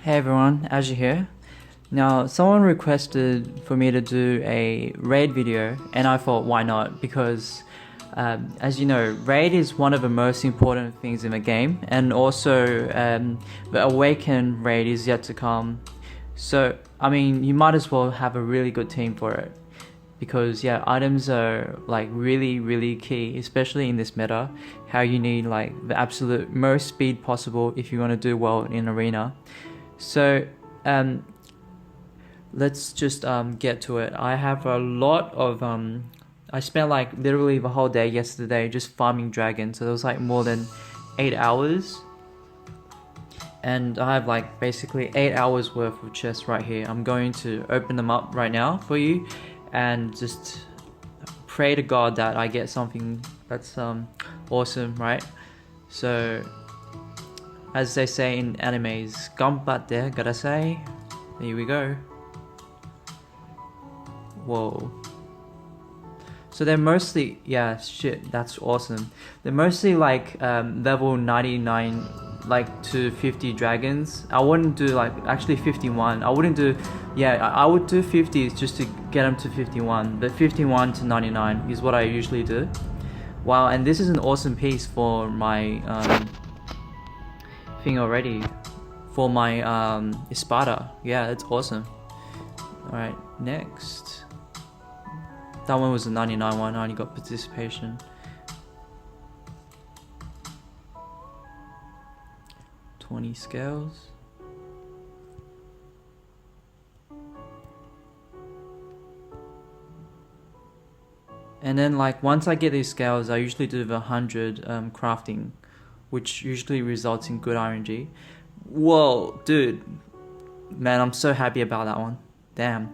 Hey everyone, Azure here. Now, someone requested for me to do a raid video, and I thought, why not? Because, as you know, raid is one of the most important things in the game, and also the Awaken raid is yet to come. So, I mean, you might as well have a really good team for it. Because yeah, items are like really key, especially in this meta. How you need like the absolute most speed possible if you want to do well in arena. So let's just get to it. I have a lot of I spent like literally the whole day yesterday just farming dragons, so there was like more than 8 hours, and I have like basically 8 hours worth of chests right here. I'm going to open them up right now for you and just pray to God that I get something that's awesome, right? So as they say in animes, ganbatte kudasai. Here we go. Whoa. So they're mostly, yeah, shit, that's awesome. They're mostly like level 99 like to 50 dragons. I wouldn't do like, actually 51. I wouldn't do, yeah, I would do 50s just to get them to 51. But 51 to 99 is what I usually do. Wow, and this is an awesome piece for my thing already. For my Espada. Yeah, that's awesome. Alright, next. That one was a 99 one, I only got participation. $20 scales. And then like once I get these scales, I usually do the 100 crafting, which usually results in good RNG. Whoa, dude. Man, I'm so happy about that one. Damn.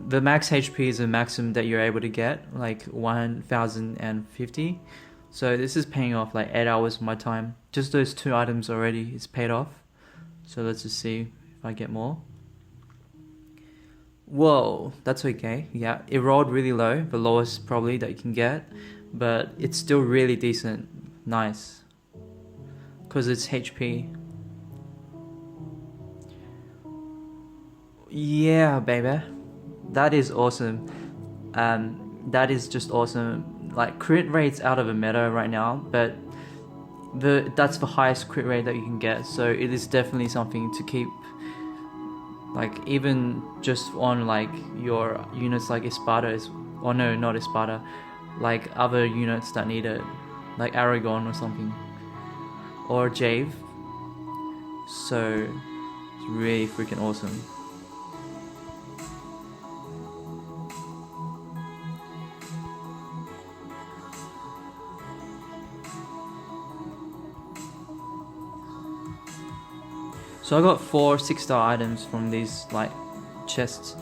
The max HP is the maximum that you're able to get, like 1050. So this is paying off like 8 hours of my time. Just those 2 items already, it's paid off. So let's just see if I get more. Whoa, that's okay. Yeah, it rolled really low, the lowest probably that you can get. But it's still really decent. Nice. Because it's HP. Yeah, baby. That is awesome. That is just awesome. Like crit rates out of a meta right now, but that's the highest crit rate that you can get. So it is definitely something to keep. Like even just on like your units like Espada is, or no, not Espada, like other units that need it, like Aragon or something, or Jave. So it's really freaking awesome. So I got 4 6-star items from these like chests.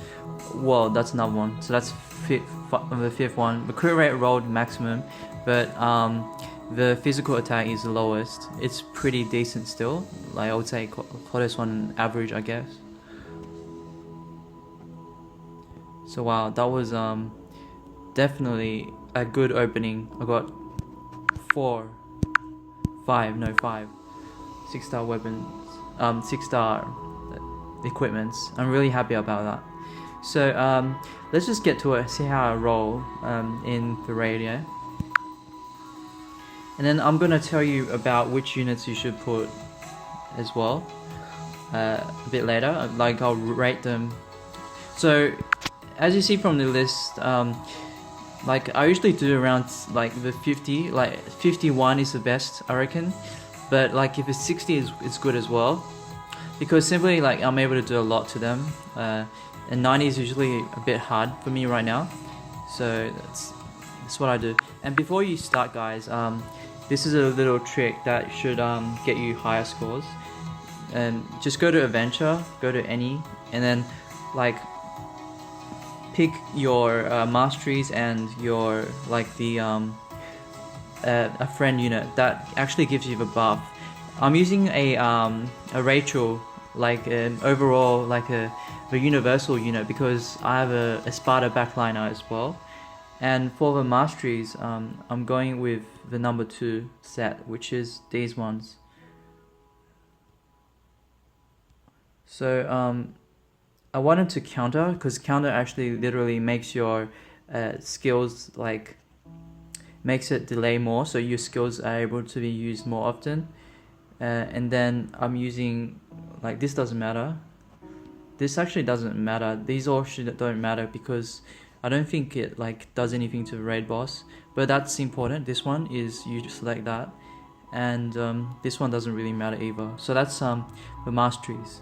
Whoa, that's another one. So that's the fifth one. The crit rate rolled maximum, but the physical attack is the lowest. It's pretty decent still. Like I would say, call this one average, I guess. So wow, that was definitely a good opening. I got 5 6-star weapons. 6-star equipments. I'm really happy about that. So let's just get to it, see how I roll in the raid, yeah? And then I'm gonna tell you about which units you should put as well a bit later. Like I'll rate them. So as you see from the list, like I usually do around like the 50, like 51 is the best, I reckon. But like if it's 60 it's good as well, because simply like I'm able to do a lot to them, and 90 is usually a bit hard for me right now, so that's what I do. And before you start, guys, this is a little trick that should get you higher scores. And just go to adventure, go to any, and then like pick your masteries and your like the a friend unit that actually gives you the buff. I'm using a Rachel, like an overall like the universal unit, because I have a Espada backliner as well. And for the masteries, I'm going with the number 2 set, which is these ones. So I wanted to counter, because counter actually literally makes your skills like makes it delay more, so your skills are able to be used more often. And then I'm using like this doesn't matter. This actually doesn't matter. These all don't matter because I don't think it like does anything to the raid boss. But that's important. This one is you select that, and this one doesn't really matter either. So that's the masteries,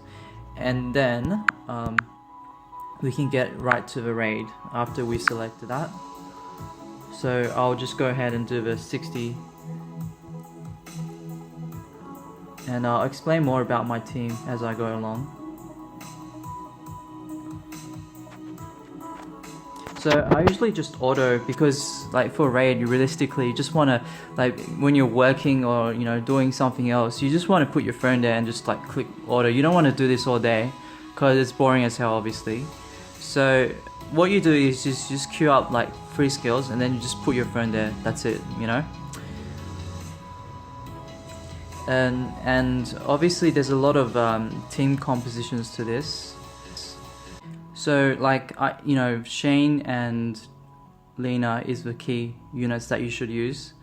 and then we can get right to the raid after we selected that. So I'll just go ahead and do the 60, and I'll explain more about my team as I go along. So I usually just auto, because like for raid you realistically just want to, like when you're working or doing something else, you just want to put your phone there and just like click auto. You don't want to do this all day because it's boring as hell obviously. So what you do is just queue up like 3 skills and then you just put your phone there. That's it, And obviously there's a lot of team compositions to this. So like Shane and Lena is the key units that you should use,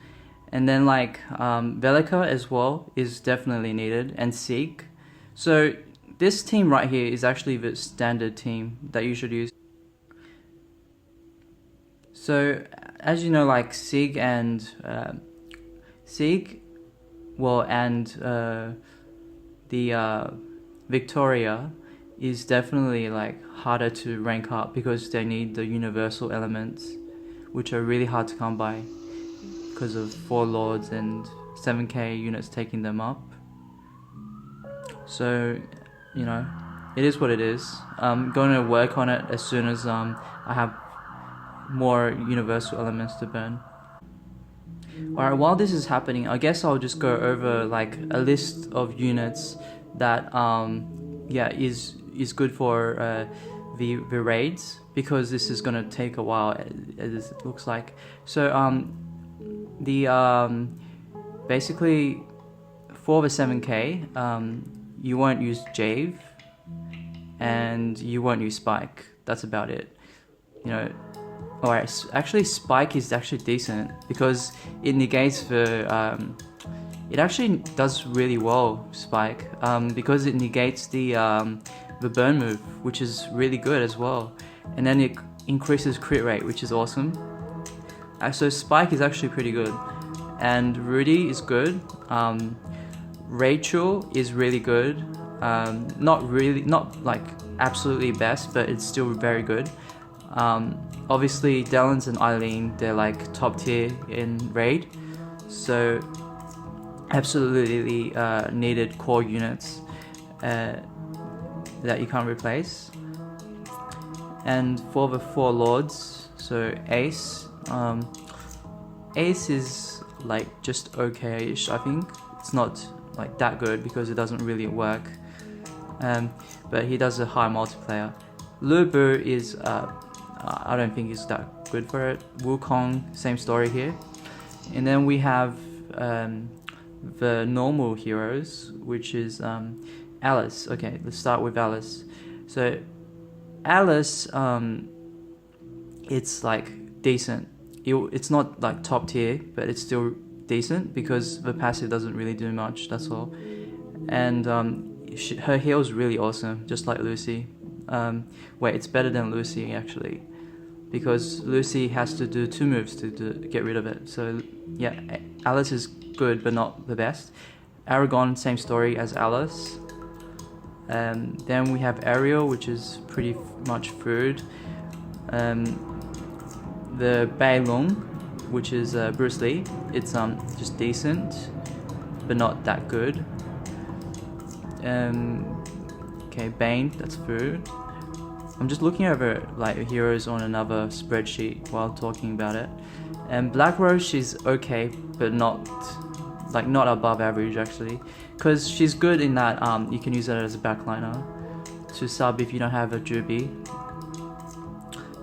and then like Velika as well is definitely needed, and Sig. So this team right here is actually the standard team that you should use. So as you know, like Sig and the Victoria is definitely like harder to rank up because they need the universal elements, which are really hard to come by because of 4 lords and 7k units taking them up. So it is what it is. I'm going to work on it as soon as I have more universal elements to burn. Alright, while this is happening, I guess I'll just go over like a list of units that is good for the raids, because this is gonna take a while as it looks like. So basically for the 7k you won't use Jave and you won't use Spike. That's about it. Alright, actually Spike is actually decent because it negates the it actually does really well, Spike, because it negates the burn move, which is really good as well, and then it increases crit rate, which is awesome. So Spike is actually pretty good, and Rudy is good. Rachel is really good. Not like absolutely best, but it's still very good. Obviously Delans and Eileen, they're like top tier in raid, so absolutely needed core units that you can't replace. And for the 4 lords, so Ace is like just okay-ish. I think it's not like that good because it doesn't really work, but he does a high multiplayer. Lubu is I don't think he's that good for it. Wukong, same story here. And then we have the normal heroes, which is Alice. Okay, let's start with Alice. So Alice, it's like decent. It's not like top tier, but it's still decent because the passive doesn't really do much, that's all. And her heal's really awesome, just like Lucy. Wait, it's better than Lucy actually, because Lucy has to do 2 moves to get rid of it. So yeah, Alice is good but not the best. Aragon, same story as Alice. Then we have Ariel, which is pretty much food. The Bai Lung, which is Bruce Lee, it's just decent but not that good. Okay, Bane, that's food. I'm just looking over like heroes on another spreadsheet while talking about it. And Black Rose, she's okay, but not above average actually, because she's good in that you can use it as a backliner to sub if you don't have a Jubi.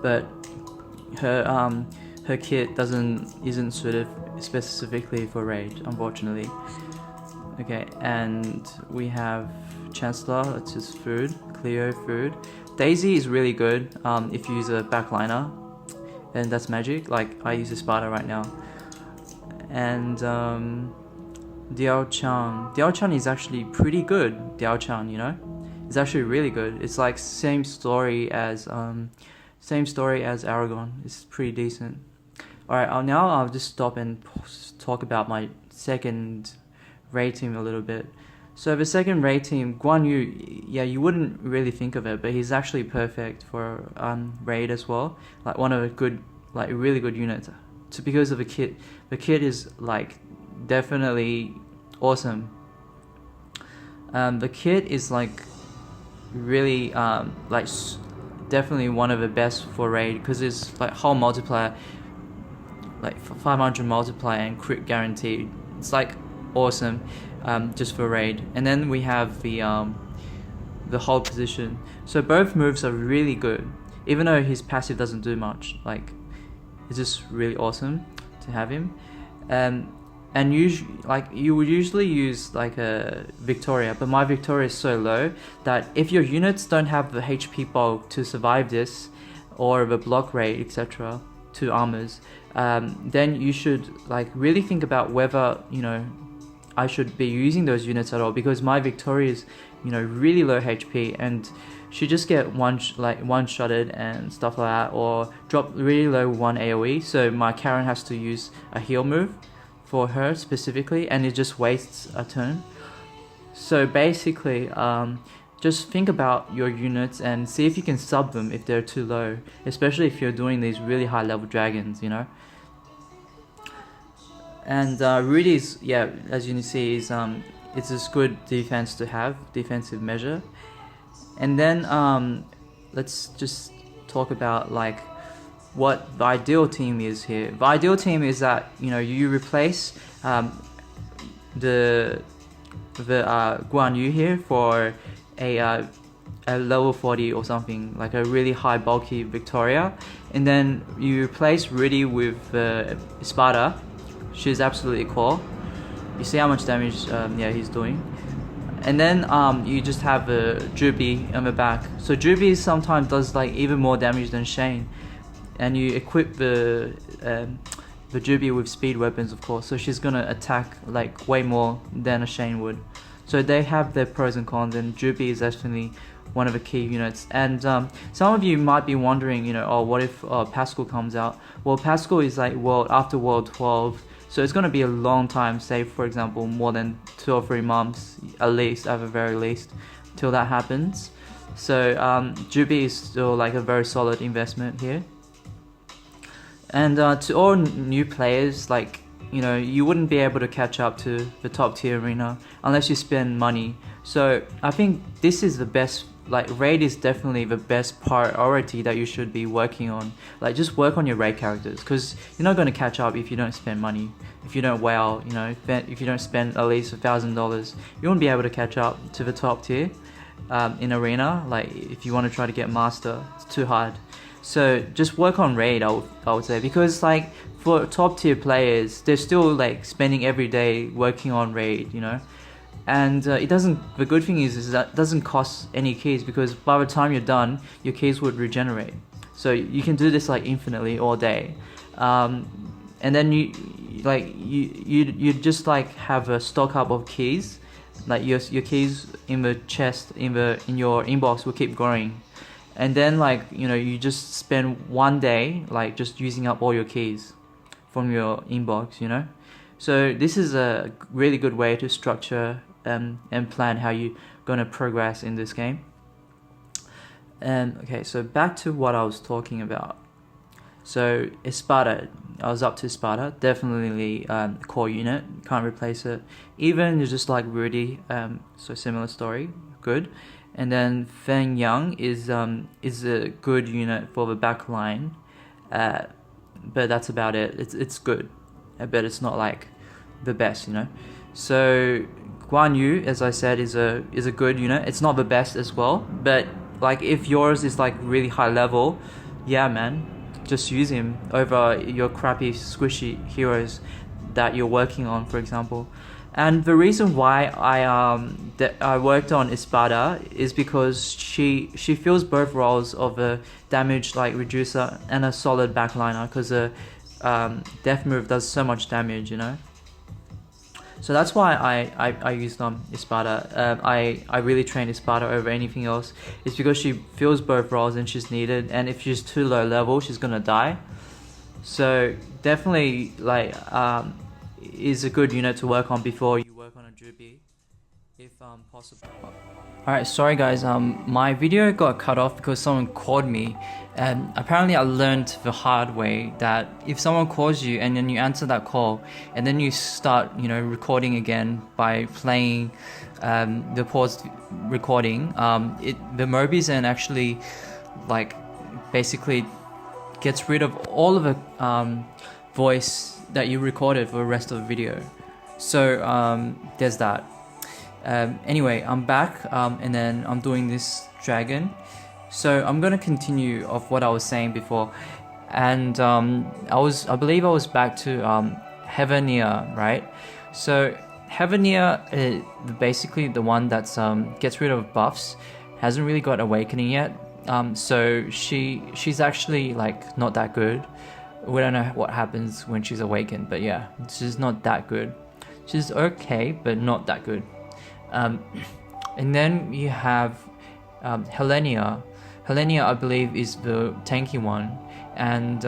But her kit isn't suited specifically for raid, unfortunately. Okay, and we have Chancellor, that's his food, Cleo food. Daisy is really good if you use a backliner, and that's magic. Like I use a Sparta right now. And Diao Chan is actually pretty good. Diao Chan, you know, it's actually really good. It's like same story as Aragon. It's pretty decent. All right, I'll just stop and talk about my second raid team a little bit. So the second raid team, Guan Yu, yeah, you wouldn't really think of it, but he's actually perfect for raid as well. Like one of a good, like really good units. So because of the kit. The kit is like definitely awesome. The kit is like really definitely one of the best for raid because it's like whole multiplier, like 500 multiplier and crit guaranteed. It's like awesome, just for raid. And then we have the hold position. So both moves are really good, even though his passive doesn't do much. Like it's just really awesome to have him. And usually, like you would usually use like a Victoria, but my Victoria is so low that if your units don't have the HP bulk to survive this, or the block rate, etc., 2 armors, then you should like really think about whether, you know, I should be using those units at all, because my Victoria is, you know, really low HP and she just get one-shotted and stuff like that, or drop really low 1 AoE. So my Karen has to use a heal move for her specifically, and it just wastes a turn. So basically, just think about your units and see if you can sub them if they're too low, especially if you're doing these really high level dragons, you know. And Rudy's, yeah, as you can see, is it's just good defense to have, defensive measure. And then let's just talk about like what the ideal team is here. The ideal team is that, you know, you replace the Guan Yu here for a level 40 or something, like a really high bulky Victoria, and then you replace Rudy with Sparta. She's absolutely cool. You see how much damage he's doing. And then you just have a Juby on the back. So Juby sometimes does like even more damage than Shane, and you equip the Juby with speed weapons, of course. So she's gonna attack like way more than a Shane would. So they have their pros and cons, and Juby is definitely one of the key units. And some of you might be wondering, you know, oh, what if Pascal comes out? Well, Pascal is like after World 12. So it's going to be a long time, say for example more than 2 or 3 months at least, at the very least, till that happens. So Juby is still like a very solid investment here. And to all new players, like, you know, you wouldn't be able to catch up to the top tier arena unless you spend money. So I think this is the best, like raid is definitely the best priority that you should be working on. Like just work on your raid characters, because you're not going to catch up if you don't spend money. If you don't WoW, you know, if you don't spend at least $1,000, you won't be able to catch up to the top tier in arena. Like if you want to try to get master, it's too hard. So just work on raid, I would say, because like for top tier players, they're still like spending every day working on raid, you know. And it doesn't. The good thing is that it doesn't cost any keys, because by the time you're done, your keys would regenerate. So you can do this like infinitely all day, and then you just like have a stock up of keys, like your keys in the chest in your inbox will keep growing, and then like, you know, you just spend one day like just using up all your keys from your inbox, you know. So this is a really good way to structure and plan how you're going to progress in this game. And okay, so back to what I was talking about. So Sparta, I was up to Sparta, definitely core unit, can't replace it. Even you're just like Rudy, so similar story, good. And then Feng Yang is a good unit for the back line, but that's about it. It's good, but it's not like the best, you know. So Guan Yu, as I said, is a good unit. It's not the best as well, but like if yours is like really high level, yeah man, just use him over your crappy squishy heroes that you're working on, for example. And the reason why I worked on Espada is because she fills both roles of a damage like reducer and a solid backliner, because a death move does so much damage, you know. So that's why I used Espada. I really trained Espada over anything else. It's because she fills both roles and she's needed, and if she's too low level, she's gonna die. So definitely like is a good unit to work on before you work on a Jubi, if possible. Alright, sorry guys, my video got cut off because someone called me, and apparently I learned the hard way that if someone calls you and then you answer that call and then you start, you know, recording again by playing the paused recording, the Mobizen actually like basically gets rid of all of the voice that you recorded for the rest of the video. So there's that. Anyway, I'm back, and then I'm doing this dragon. So I'm gonna continue of what I was saying before, and I believe I was back to Heavenia, right? So Heavenia is basically the one that's gets rid of buffs, hasn't really got awakening yet. So she's actually like not that good. We don't know what happens when she's awakened, but yeah, she's not that good. She's okay, but not that good. And then you have Helenia. Helenia, I believe, is the tanky one, and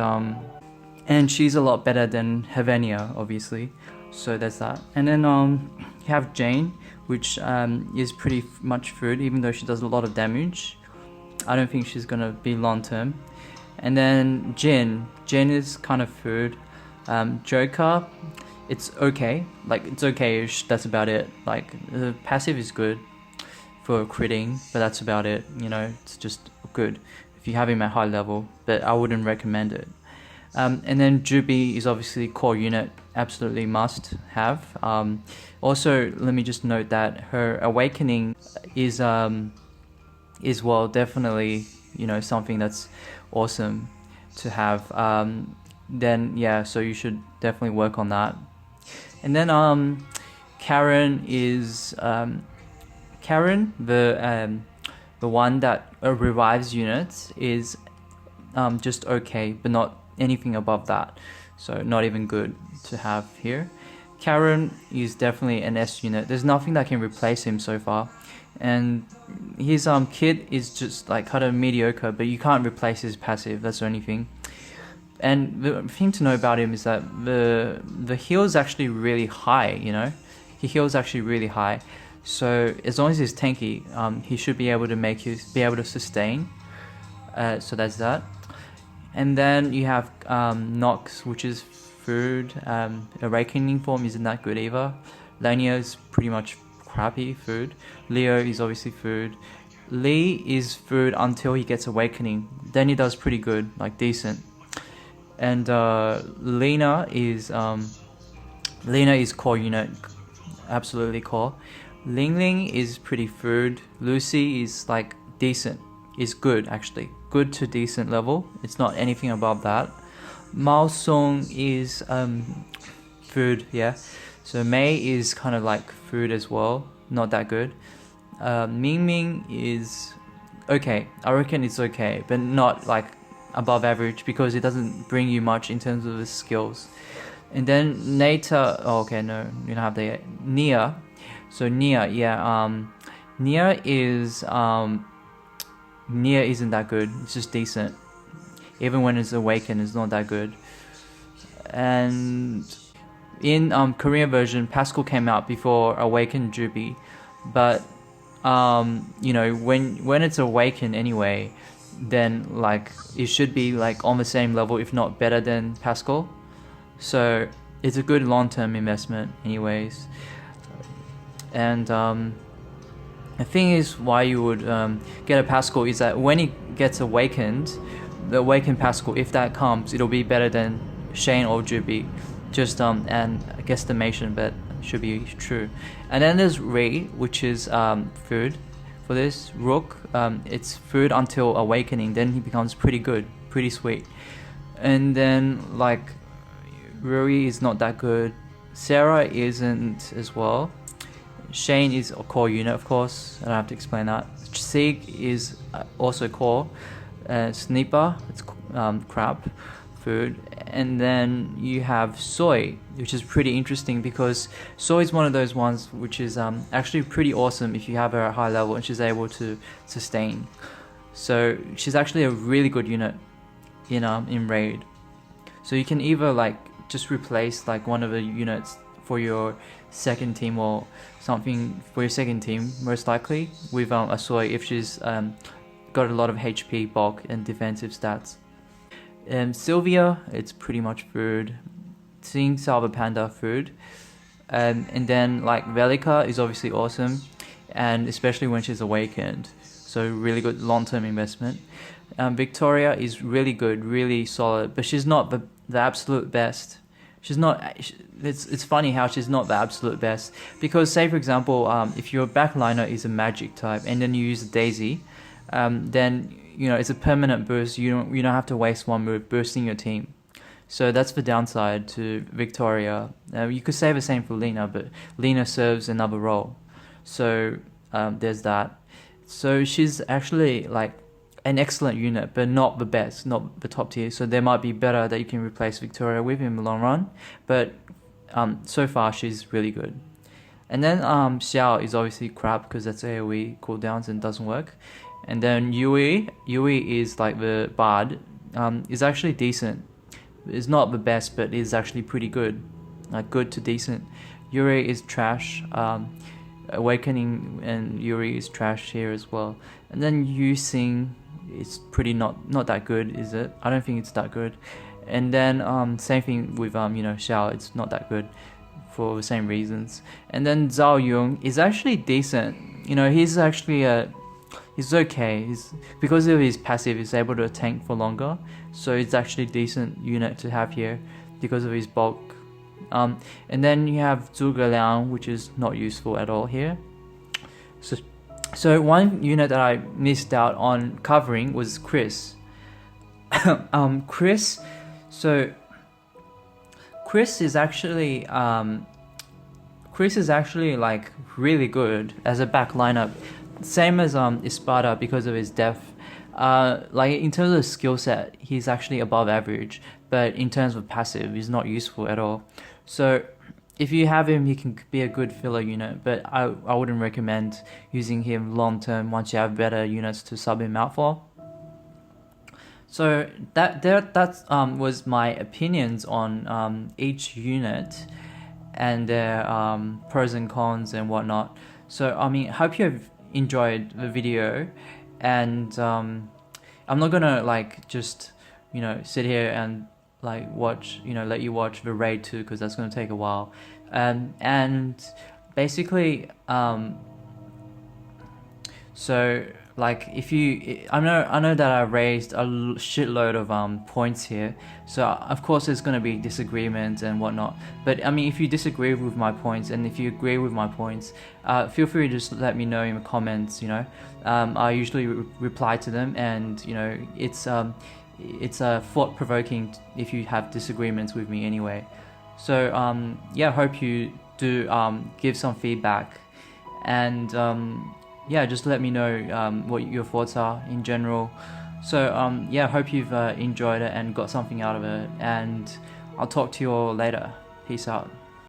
she's a lot better than Hevenia, obviously. So that's that. And then you have Jane, which is pretty much food, even though she does a lot of damage. I don't think she's gonna be long term. And then Jin is kind of food. Joker, it's okay, like it's okay-ish, that's about it. Like the passive is good for critting, but that's about it, you know. It's just good if you have him at high level, but I wouldn't recommend it. And then Jubi is obviously core unit, absolutely must have. Also, let me just note that her awakening is well definitely, you know, something that's awesome to have. Then yeah, so you should definitely work on that. And then Karen is Karen, the one that revives units, is just okay, but not anything above that, so not even good to have here. Karen is definitely an S unit. There's nothing that can replace him so far, and his kit is just like kind of mediocre, but you can't replace his passive. That's the only thing. And the thing to know about him is that the heal is actually really high, you know. He heals actually really high, so as long as he's tanky, he should be able to sustain. So that's that. And then you have Nox, which is food. Awakening form isn't that good either. Lania is pretty much crappy food. Leo is obviously food. Lee is food until he gets awakening. Then he does pretty good, like decent. And Lena is core unit, absolutely core. Ling Ling is pretty food. Lucy is like decent, is good actually, good to decent level. It's not anything above that. Mao Song is food, yeah. So Mei is kind of like food as well, not that good. Ming Ming is okay. I reckon it's okay, but not like above average, because it doesn't bring you much in terms of the skills. And then Nata, oh, okay, no, you don't have the Nia. So Nia, yeah, Nia isn't that good. It's just decent. Even when it's awakened, it's not that good. And in Korean version, Pascal came out before Awakened Jubi, but you know, when it's awakened anyway, then like it should be like on the same level, if not better than Pascal. So it's a good long-term investment anyways. And the thing is, why you would get a Pascal is that when he gets awakened, the awakened Pascal, if that comes, it'll be better than Shane or Jubi. Just and a guesstimation, but should be true. And then there's Ray, which is food. For this Rook, it's food until awakening, then he becomes pretty good, pretty sweet. And then like Rui is not that good. Sarah isn't as well. Shane is a core unit, of course. I don't have to explain that. Sieg is also core. Sniper, it's crap food. And then you have Soy, which is pretty interesting because Soy is one of those ones which is actually pretty awesome if you have her at high level and she's able to sustain. So she's actually a really good unit in raid. So you can either like just replace like one of the units for your second team or something for your second team, most likely with a Soy if she's got a lot of HP, bulk, and defensive stats. Sylvia, it's pretty much food. Seeing Salva Panda, food. And then like Velika is obviously awesome, and especially when she's awakened. So really good long-term investment. Victoria is really good, really solid, but she's not the absolute best. She's not. It's funny how she's not the absolute best because, say for example, if your backliner is a magic type and then you use a Daisy, then it's a permanent boost. You don't have to waste one move boosting your team. So that's the downside to Victoria. You could say the same for Lena, but Lena serves another role. So there's that. So she's actually like an excellent unit, but not the best, not the top tier. So there might be better that you can replace Victoria with in the long run. But so far she's really good. And then Xiao is obviously crap because that's AoE cooldowns and doesn't work. And then Yui is like the bard, is actually decent. It's not the best, but is actually pretty good, like good to decent. Yuri is trash. Awakening and Yuri is trash here as well. And then Yu Xing is pretty not that good, is it? I don't think it's that good. And then same thing with Xiao, it's not that good for the same reasons. And then Zhao Yun is actually decent. He's actually he's okay. He's because of his passive, he's able to tank for longer. So it's actually a decent unit to have here because of his bulk. And then you have Zhuge Liang, which is not useful at all here. So one unit that I missed out on covering was Chris. Chris is actually like really good as a back lineup, same as Espada because of his depth. Like in terms of skill set, he's actually above average, but in terms of passive, he's not useful at all. So if you have him, he can be a good filler unit, but I wouldn't recommend using him long term once you have better units to sub him out for. So that was my opinions on each unit and their pros and cons and whatnot. So hope you've enjoyed the video, and I'm not gonna like just sit here and like watch let you watch the raid 2 because that's gonna take a while, and basically so like if you I know that I raised a shitload of points here, so of course there's going to be disagreements and whatnot, but if you disagree with my points and if you agree with my points, feel free to just let me know in the comments. I usually reply to them, and it's thought-provoking if you have disagreements with me anyway. So hope you do give some feedback, and just let me know what your thoughts are in general. So hope you've enjoyed it and got something out of it, and I'll talk to you all later. Peace out.